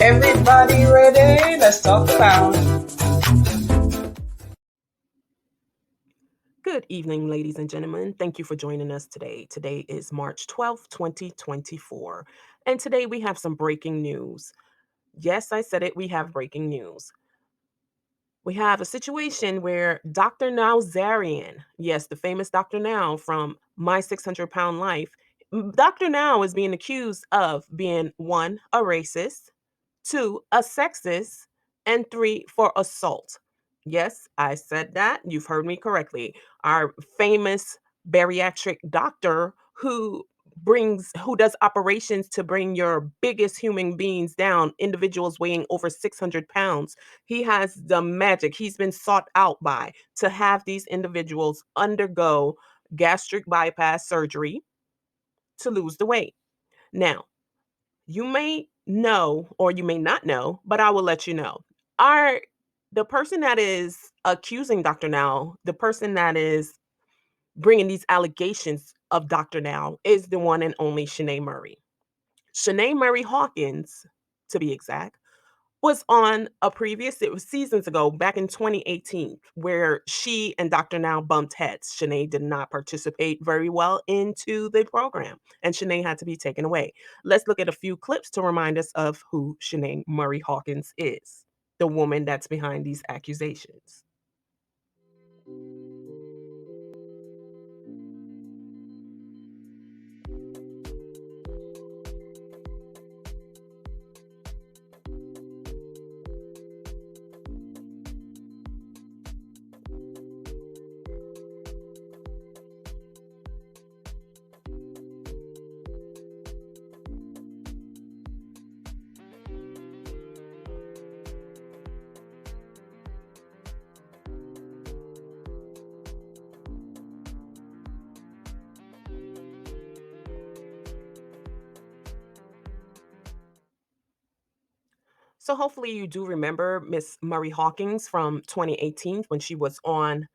Everybody ready? Let's talk about. Good evening, ladies and gentlemen. Thank you for joining us today. Today is March 12th, 2024. And today we have some breaking news. Yes, I said it. We have breaking news. We have a situation where Dr. Nowzardan, yes, the famous Dr. Now from My 600-Pound Life, Dr. Now is being accused of being one, a racist, two, a sexist, and three, for assault. Yes, I said that. You've heard me correctly. Our famous bariatric doctor who does operations to bring your biggest human beings down, individuals weighing over 600 pounds. He has the magic. He's been sought out by to have these individuals undergo gastric bypass surgery to lose the weight. Now, you may know or you may not know, but I will let you know. Our The person that is accusing Dr. Now, the person that is bringing these allegations of Dr. Now is the one and only Schenee Murray. Schenee Murry-Hawkins, to be exact, was on a previous, it was seasons ago, back in 2018, where she and Dr. Now bumped heads. Schenee did not participate very well into the program, and Schenee had to be taken away. Let's look at a few clips to remind us of who Schenee Murry-Hawkins is, the woman that's behind these accusations. So hopefully you do remember Miss Murray-Hawkins from 2018 when she was on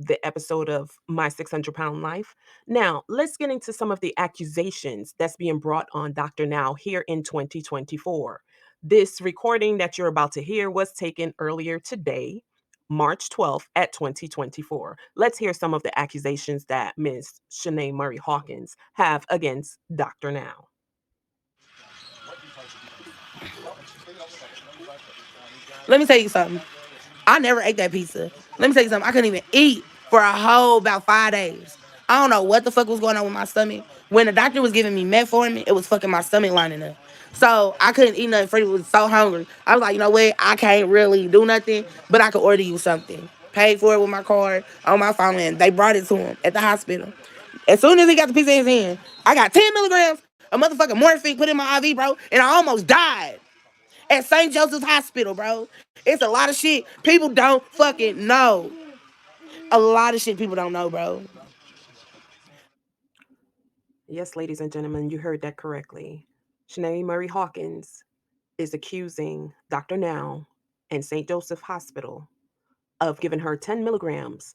the episode of My 600-Pound Life. Now, let's get into some of the accusations that's being brought on Dr. Now here in 2024. This recording that you're about to hear was taken earlier today, March 12th at 2024. Let's hear some of the accusations that Ms. Schenee Murry-Hawkins have against Dr. Now. Let me tell you something. I never ate that pizza. Let me tell you something. I couldn't even eat for a whole about 5 days. I don't know what the fuck was going on with my stomach. When the doctor was giving me metformin, it was fucking my stomach lining up. So I couldn't eat nothing. Freddie was so hungry. I was like, you know what? I can't really do nothing, but I could order you something. Paid for it with my card on my phone, and they brought it to him at the hospital. As soon as he got the pizza in his hand, I got 10 milligrams of motherfucking morphine put in my IV, bro, and I almost died at St. Joseph's Hospital, bro. It's a lot of shit people don't fucking know. A lot of shit people don't know, bro. Yes, ladies and gentlemen, you heard that correctly. Schenee Murry-Hawkins is accusing Dr. Now and St. Joseph Hospital of giving her 10 milligrams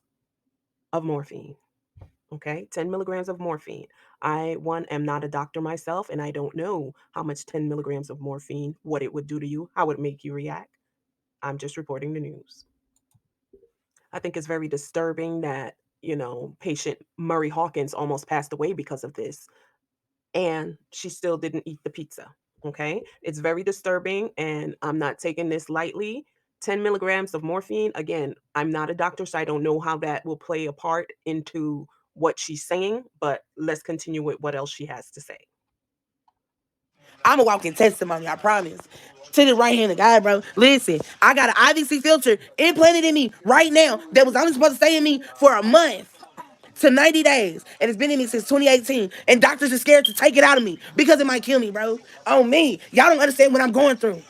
of morphine. Okay, 10 milligrams of morphine. I, one, am not a doctor myself, and I don't know how much 10 milligrams of morphine, what it would do to you, how it would make you react. I'm just reporting the news. I think it's very disturbing that, patient Murry-Hawkins almost passed away because of this, and she still didn't eat the pizza. Okay. It's very disturbing, and I'm not taking this lightly. 10 milligrams of morphine. Again, I'm not a doctor, so I don't know how that will play a part into what she's saying, but let's continue with what else she has to say. I'm a walking testimony, I promise. To the right hand of God, bro. Listen, I got an IVC filter implanted in me right now that was only supposed to stay in me for a month to 90 days. And it's been in me since 2018. And doctors are scared to take it out of me because it might kill me, bro. On me. Y'all don't understand what I'm going through.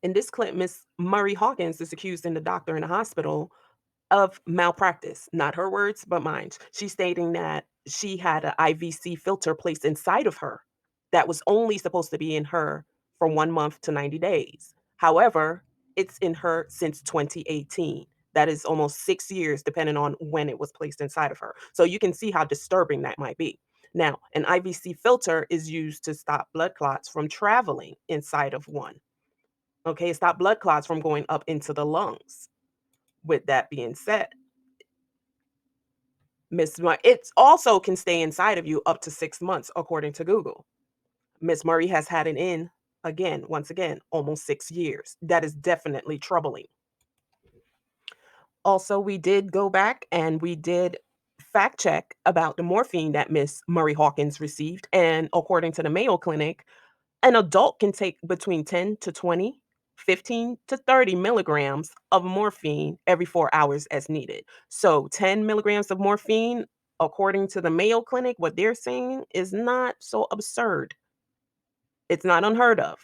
In this clip, Miss Murry-Hawkins is accusing the doctor in the hospital of malpractice. Not her words, but mine. She's stating that she had an IVC filter placed inside of her that was only supposed to be in her from 1 month to 90 days. However, it's in her since 2018. That is almost 6 years, depending on when it was placed inside of her. So you can see how disturbing that might be. Now, an IVC filter is used to stop blood clots from traveling inside of one. Okay, stop blood clots from going up into the lungs. With that being said, it also can stay inside of you up to 6 months, according to Google. Miss Murray has had it in, again, once again, almost 6 years. That is definitely troubling. Also, we did go back and we did fact check about the morphine that Miss Murry-Hawkins received. And according to the Mayo Clinic, an adult can take between 10 to 20, 15 to 30 milligrams of morphine every 4 hours as needed. So 10 milligrams of morphine, according to the Mayo Clinic, what they're saying is not so absurd. It's not unheard of.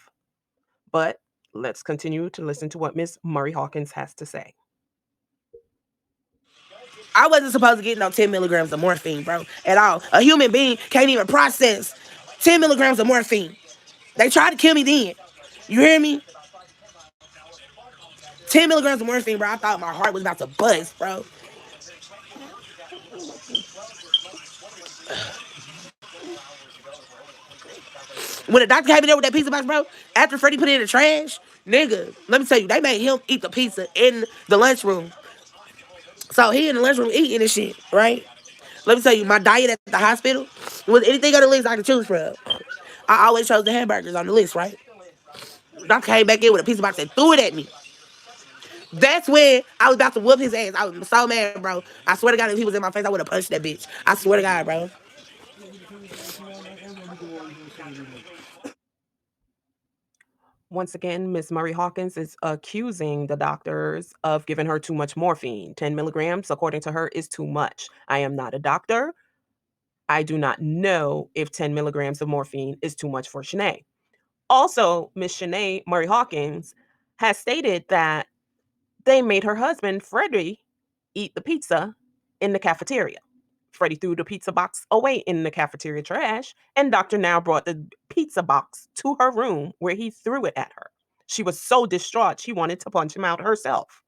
But let's continue to listen to what Miss Murry-Hawkins has to say. I wasn't supposed to get no 10 milligrams of morphine, bro, at all. A human being can't even process 10 milligrams of morphine. They tried to kill me then. You hear me? 10 milligrams of morphine, bro. I thought my heart was about to bust, bro. When the doctor came in there with that pizza box, bro, after Freddie put it in the trash, nigga, let me tell you, they made him eat the pizza in the lunchroom. So he in the lunchroom eating this shit, right? Let me tell you, my diet at the hospital was anything on the list I could choose from. I always chose the hamburgers on the list, right? Doctor came back in with a pizza box and threw it at me. That's when I was about to whoop his ass. I was so mad, bro. I swear to God, if he was in my face, I would have punched that bitch. I swear to God, bro. Once again, Miss Murry-Hawkins is accusing the doctors of giving her too much morphine. 10 milligrams, according to her, is too much. I am not a doctor. I do not know if 10 milligrams of morphine is too much for Schenee. Also, Miss Schenee Murry-Hawkins has stated that they made her husband, Freddie, eat the pizza in the cafeteria. Freddie threw the pizza box away in the cafeteria trash, and Dr. Now brought the pizza box to her room where he threw it at her. She was so distraught, she wanted to punch him out herself.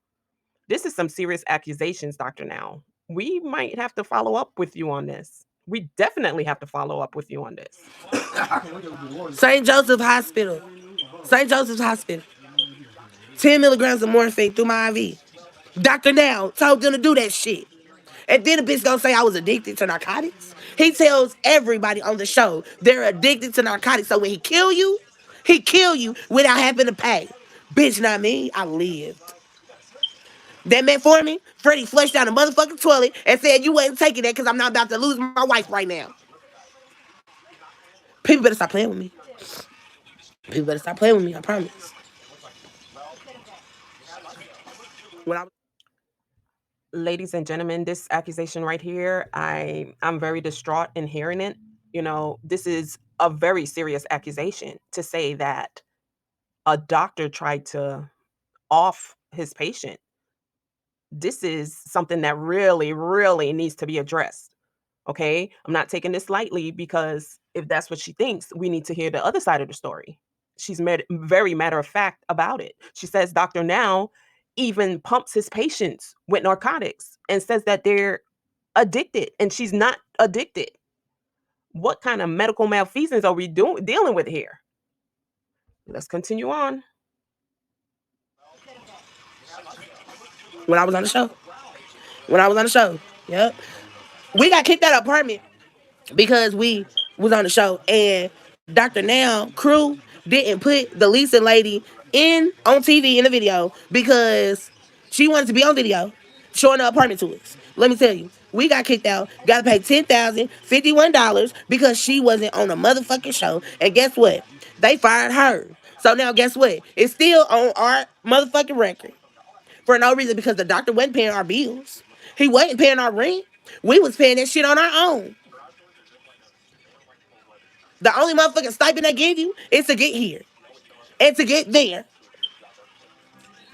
This is some serious accusations, Dr. Now. We might have to follow up with you on this. We definitely have to follow up with you on this. St. Joseph Hospital. St. Joseph's Hospital. 10 milligrams of morphine through my IV. Dr. Now told them to do that shit. And then the bitch gonna say I was addicted to narcotics. He tells everybody on the show they're addicted to narcotics. So when he kill you without having to pay. Bitch, not me. I lived. That metformin, Freddie flushed down the motherfucking toilet and said you wasn't taking that because I'm not about to lose my wife right now. People better stop playing with me. People better stop playing with me, I promise. When I Ladies and gentlemen, this accusation right here, I'm very distraught in hearing it. You know, this is a very serious accusation to say that a doctor tried to off his patient. This is something that really, really needs to be addressed. Okay. I'm not taking this lightly because if that's what she thinks, we need to hear the other side of the story. She's very matter of fact about it. She says Dr. Now even pumps his patients with narcotics and says that they're addicted and she's not addicted. What kind of medical malfeasance are we dealing with here? Let's continue on. when I was on the show. When I was on the show. Yep. We got kicked out of apartment because we was on the show and Dr. Now crew didn't put the Lisa lady in on TV in the video because she wanted to be on video showing the apartment to us. Let me tell you, we got kicked out, got to pay $10,051 because she wasn't on a motherfucking show. And guess what? They fired her. So now guess what? It's still on our motherfucking record for no reason because the doctor wasn't paying our bills. He wasn't paying our rent. We was paying that shit on our own. The only motherfucking stipend they give you is to get here and to get there.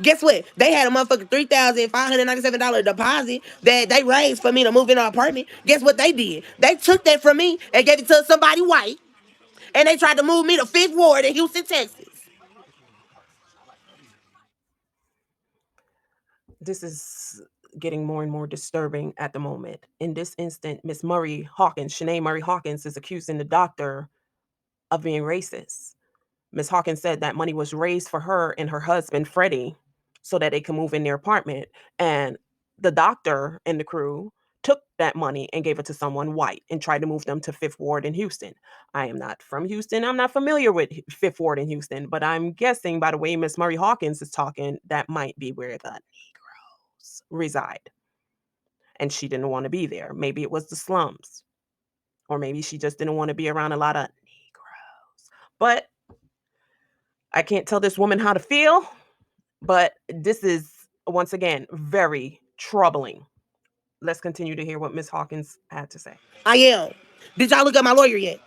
Guess what? They had a motherfucking $3,597 deposit that they raised for me to move in our apartment. Guess what they did? They took that from me and gave it to somebody white, and they tried to move me to Fifth Ward in Houston, Texas. This is getting more and more disturbing at the moment. In this instant, Miss Murray-Hawkins, Schenee Murry-Hawkins, is accusing the doctor of being racist. Ms. Hawkins said that money was raised for her and her husband, Freddie, so that they could move in their apartment. And the doctor and the crew took that money and gave it to someone white and tried to move them to Fifth Ward in Houston. I am not from Houston. I'm not familiar with Fifth Ward in Houston, but I'm guessing by the way Miss Murry-Hawkins is talking, that might be where the Negroes reside. And she didn't want to be there. Maybe it was the slums, or maybe she just didn't want to be around a lot of Negroes. But I can't tell this woman how to feel, but this is, once again, very troubling. Let's continue to hear what Ms. Hawkins had to say. I am. Did y'all look at my lawyer yet?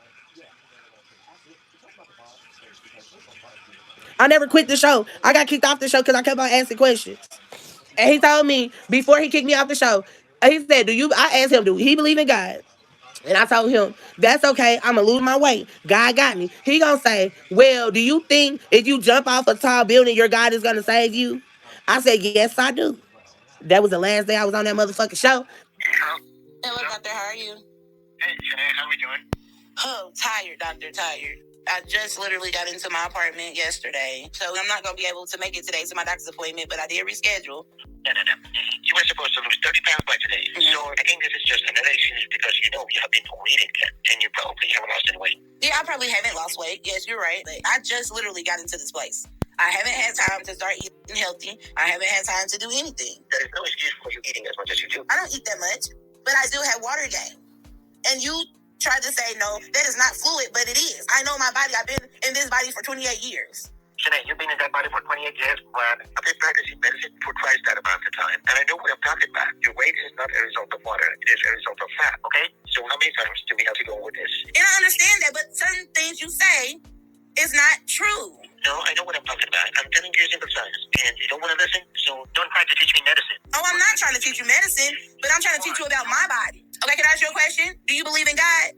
I never quit the show. I got kicked off the show because I kept on asking questions. And he told me before he kicked me off the show, he said, I asked him, do he believe in God? And I told him, that's okay. I'm going to lose my weight. God got me. He going to say, well, do you think if you jump off a tall building, your God is going to save you? I said, yes, I do. That was the last day I was on that motherfucking show. Hello, doctor. How are you? Hey, Schenee, how we doing? Oh, tired, doctor, tired. I just literally got into my apartment yesterday, so I'm not going to be able to make it today to my doctor's appointment, but I did reschedule. No. You were supposed to lose 30 pounds by today. Mm-hmm. So I think this is just another excuse because you have been overeating and you probably haven't lost any weight. Yeah, I probably haven't lost weight. Yes, you're right. But I just literally got into this place. I haven't had time to start eating healthy. I haven't had time to do anything. There is no excuse for you eating as much as you do. I don't eat that much, but I do have water gain. And you tried to say, no, that is not fluid, but it is. I know my body. I've been in this body for 28 years. Schenee, you've been in that body for 28 years, but I've been practicing medicine for twice that amount of time. And I know what I'm talking about. Your weight is not a result of water. It is a result of fat, okay? So how many times do we have to go with this? And I understand that, but certain things you say is not true. No, I know what I'm talking about. I'm telling you simple science, and you don't want to listen, so don't try to teach me medicine. Oh, I'm not trying to teach you medicine, but I'm trying to teach you about my body. Okay, can I ask you a question? Do you believe in God?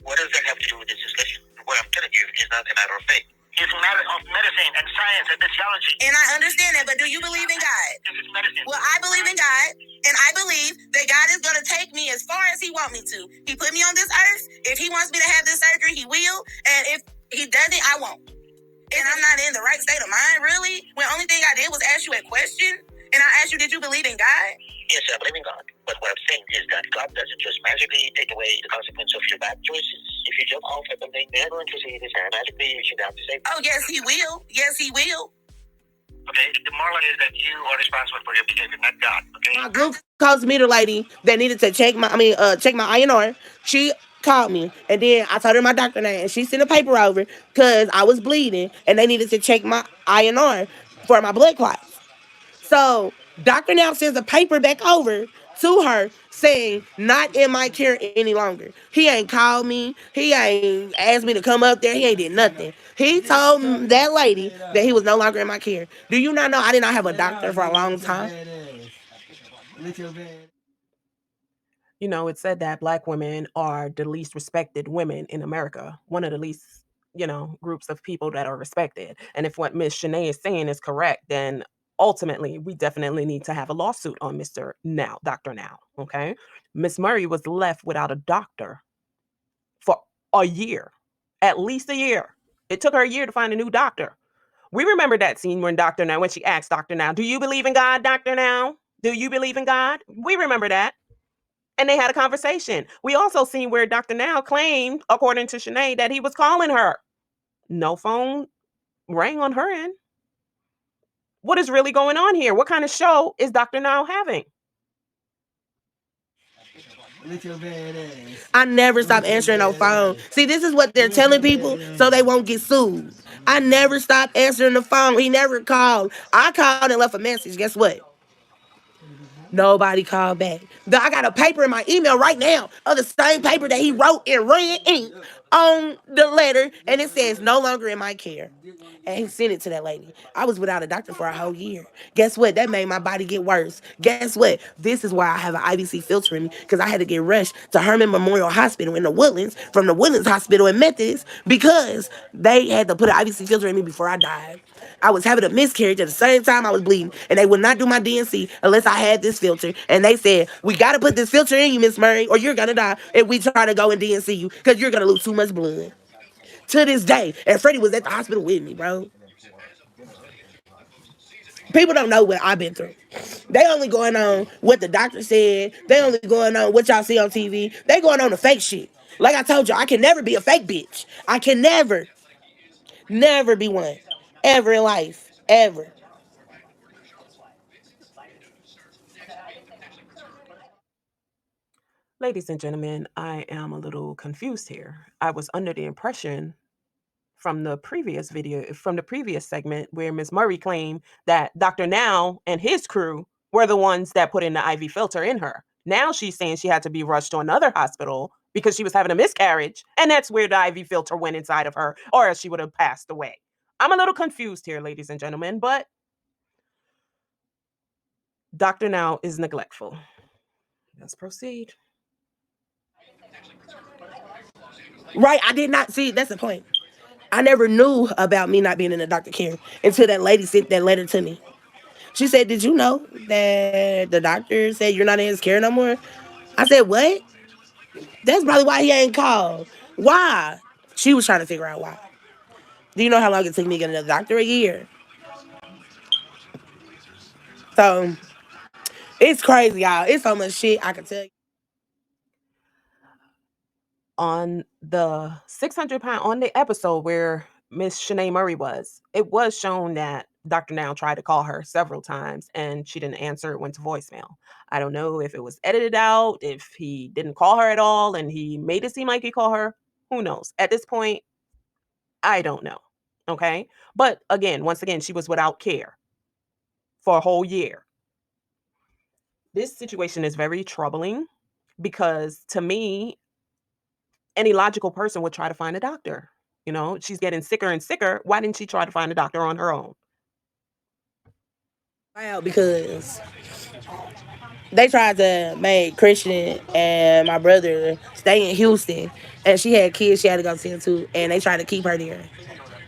What does that have to do with this discussion? What I'm telling you is not a matter of faith. It's a matter of medicine and science and physiology. And I understand that, but do you believe in God? This is medicine. Well, I believe in God, and I believe that God is going to take me as far as He wants me to. He put me on this earth. If He wants me to have this surgery, He will. And if He doesn't, I won't. And I'm not in the right state of mind, really. When the only thing I did was ask you a question, and I asked you, did you believe in God? Yes, I believe in God. But what I'm saying is that God doesn't just magically take away the consequence of your bad choices. If you jump off at something they're going to say this and magically you should have to say. Oh, yes, He will. Yes, He will. Okay, the moral is that you are responsible for your behavior, not God. Okay. My glucose meter lady that needed to check my INR, she called me, and then I told her my doctor name, and she sent a paper over because I was bleeding, and they needed to check my INR for my blood clots. So Dr. Now sends a paper back over to her saying not in my care any longer. He ain't called me. He ain't asked me to come up there. He ain't did nothing. He told that lady that he was no longer in my care. Do you not know I did not have a doctor for a long time? You know, it said that Black women are the least respected women in America, one of the least, groups of people that are respected. And if what Miss Schenee is saying is correct, then ultimately we definitely need to have a lawsuit on Mr. Now, Dr. Now, okay? Miss Murray was left without a doctor for a year, at least a year. It took her a year to find a new doctor. We remember that scene when she asked Dr. Now, do you believe in God, Dr. Now? Do you believe in God? We remember that. And they had a conversation. We also seen where Dr. Now claimed, according to Schenee, that he was calling her. No phone rang on her end. What is really going on here? What kind of show is Dr. Now having? I never stop answering no phone. See, this is what they're telling people so they won't get sued. I never stopped answering the phone. He never called. I called and left a message. Guess what? Nobody called back. I got a paper in my email right now of the same paper that he wrote in red ink on the letter, and it says no longer in my care. And he sent it to that lady. I was without a doctor for a whole year. Guess what? That made my body get worse. Guess what? This is why I have an IVC filter in me, because I had to get rushed to Herman Memorial Hospital in the Woodlands from the Woodlands Hospital in Methodist, because they had to put an IVC filter in me before I died. I was having a miscarriage at the same time I was bleeding, and they would not do my DNC unless I had this filter. And they said, we got to put this filter in you, Miss Murray, or you're going to die if we try to go and DNC you, because you're going to lose too much blood. To this day. And Freddie was at the hospital with me, bro. People don't know what I've been through. They only going on what the doctor said. They only going on what y'all see on TV. They going on the fake shit. Like I told you, I can never be a fake bitch. I can never be one. Ever in life. Ever. Ladies and gentlemen, I am a little confused here. I was under the impression from the previous video, from the previous segment, where Ms. Murray claimed that Dr. Now and his crew were the ones that put in the IV filter in her. Now she's saying she had to be rushed to another hospital because she was having a miscarriage, and that's where the IV filter went inside of her, or else she would have passed away. I'm a little confused here, ladies and gentlemen, but Dr. Now is neglectful. Let's proceed. Right, I did not see. That's the point. I never knew about me not being in the doctor care until that lady sent that letter to me. She said, did you know that the doctor said you're not in his care no more? I said, what? That's probably why he ain't called. Why? She was trying to figure out why. Do you know how long it took me to get another doctor? A year. So, it's crazy, y'all. It's so much shit I can tell you. On the 600-pound, on the episode where Miss Schenee Murray was, it was shown that Dr. Now tried to call her several times and she didn't answer. It went to voicemail. I don't know if it was edited out, if he didn't call her at all and he made it seem like he called her. Who knows? At this point, I don't know. Okay. But again, once again, she was without care for a whole year. This situation is very troubling because to me, any logical person would try to find a doctor. You know, she's getting sicker and sicker. Why didn't she try to find a doctor on her own? Wow, because they tried to make Christian and my brother stay in Houston, and she had kids she had to go see to, and they tried to keep her there,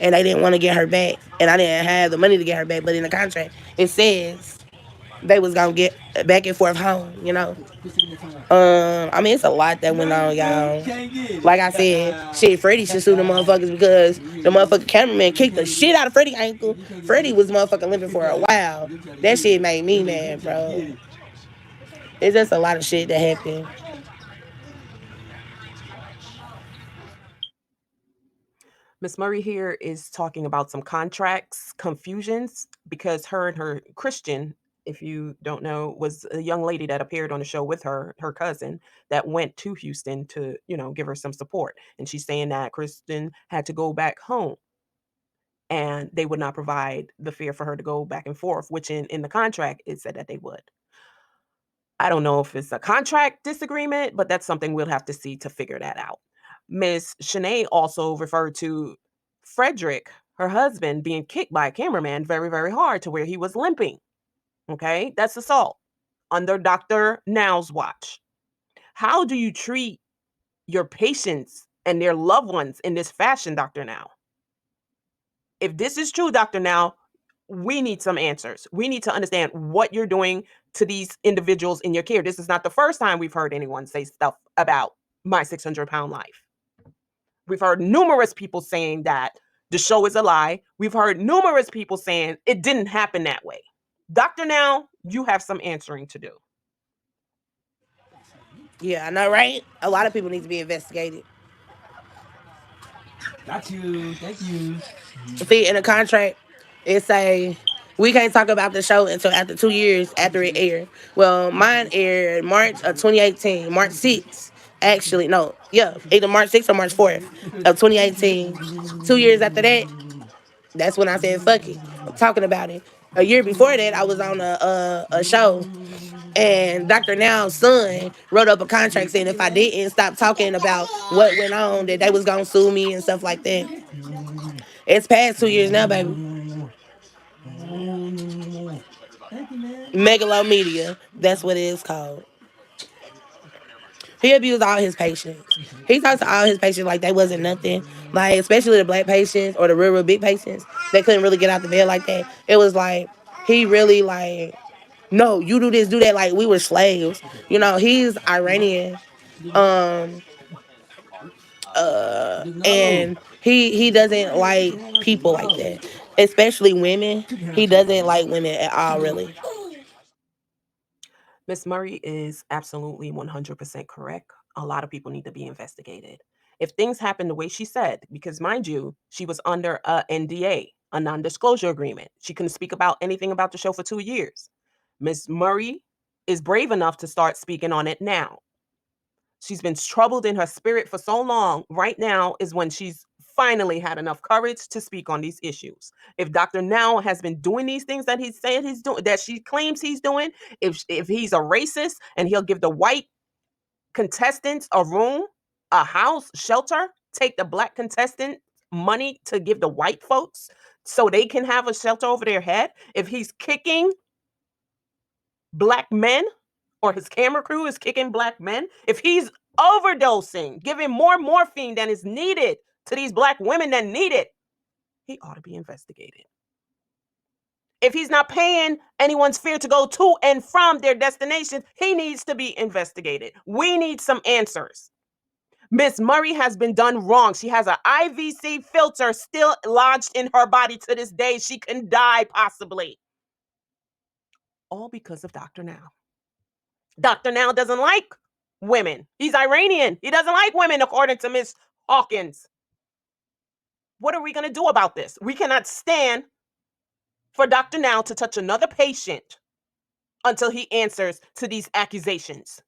and they didn't want to get her back, and I didn't have the money to get her back, but in the contract it says they was gonna get back and forth home, you know. I mean, it's a lot that went on, y'all. Like I said, shit, Freddie should sue the motherfuckers because the motherfucking cameraman kicked the shit out of Freddie's ankle. Freddie was motherfucking limping for a while. That shit made me mad, bro. It's just a lot of shit that happened. Miss Murray here is talking about some contracts confusions because her and her Christian, if you don't know, was a young lady that appeared on the show with her cousin that went to Houston to, give her some support. And she's saying that Kristen had to go back home and they would not provide the fare for her to go back and forth, which in the contract it said that they would. I don't know if it's a contract disagreement, but that's something we'll have to see to figure that out. Miss Schenee also referred to Frederick, her husband, being kicked by a cameraman very, very hard to where he was limping. Okay, that's assault under Dr. Now's watch. How do you treat your patients and their loved ones in this fashion, Dr. Now? If this is true, Dr. Now, we need some answers. We need to understand what you're doing to these individuals in your care. This is not the first time we've heard anyone say stuff about my 600-pound life. We've heard numerous people saying that the show is a lie. We've heard numerous people saying it didn't happen that way. Dr. Now, you have some answering to do. Yeah, I know, right? A lot of people need to be investigated. Got you. Thank you. See, in the contract, it say we can't talk about the show until after 2 years after it aired. Well, mine aired March of 2018, March 6th. Actually, no, yeah, either March 6th or March 4th of 2018. 2 years after that, that's when I said, fuck it. I'm talking about it. A year before that, I was on a show And Dr. Now's son wrote up a contract saying if I didn't stop talking about what went on, that they was gonna sue me and stuff like that. It's past 2 years now, baby. Megalomedia, that's what it is called. He abused all his patients. He talked to all his patients like they wasn't nothing. Like, especially the black patients or the real big patients that couldn't really get out the bed like that. It was like, he really like, no, you do this, do that. Like, we were slaves. You know, he's Iranian. And he doesn't like people like that. Especially women. He doesn't like women at all, really. Miss Murray is absolutely 100% correct. A lot of people need to be investigated. If things happen the way she said, because mind you, she was under a NDA, a non-disclosure agreement. She couldn't speak about anything about the show for 2 years. Miss Murray is brave enough to start speaking on it now. She's been troubled in her spirit for so long. Right now is when she's finally had enough courage to speak on these issues. If Dr. Now has been doing these things that he said he's doing, that she claims he's doing, if he's a racist and he'll give the white contestants a room, a house, shelter, take the black contestant money to give the white folks so they can have a shelter over their head, if he's kicking black men, or his camera crew is kicking black men, if he's overdosing, giving more morphine than is needed to these black women that need it, he ought to be investigated. If he's not paying anyone's fare to go to and from their destinations, he needs to be investigated. We need some answers. Miss Murray has been done wrong. She has an IVC filter still lodged in her body to this day. She can die possibly. All because of Dr. Now. Dr. Now doesn't like women. He's Iranian. He doesn't like women, according to Miss Hawkins. What are we going to do about this? We cannot stand for Dr. Now to touch another patient until he answers to these accusations.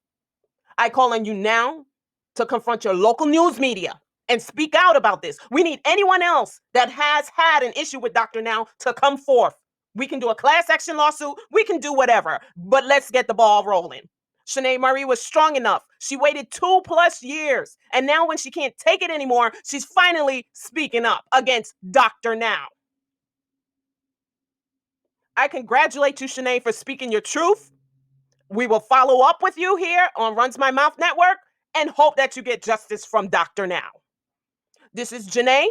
I call on you now to confront your local news media and speak out about this. We need anyone else that has had an issue with Dr. Now to come forth. We can do a class action lawsuit. We can do whatever, but let's get the ball rolling. Schenee Murray was strong enough. She waited 2+ years. And now when she can't take it anymore, she's finally speaking up against Dr. Now. I congratulate you, Schenee, for speaking your truth. We will follow up with you here on Runs My Mouth Network and hope that you get justice from Dr. Now. This is Janae,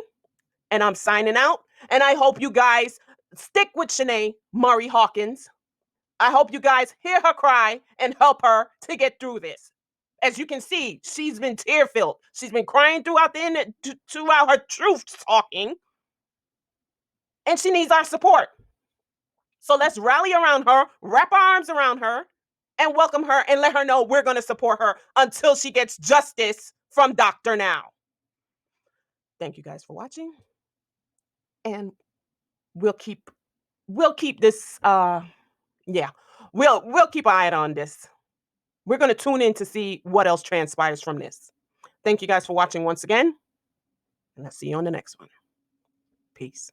and I'm signing out. And I hope you guys stick with Schenee Murry-Hawkins. I hope you guys hear her cry and help her to get through this. As you can see, she's been tear-filled. She's been crying throughout throughout her truth talking. And she needs our support. So let's rally around her, wrap our arms around her, and welcome her and let her know we're going to support her until she gets justice from Dr. Now. Thank you guys for watching. And we'll keep this we'll keep an eye on this. We're going to tune in to see what else transpires from this. Thank you guys for watching once again, and I'll see you on the next one. Peace.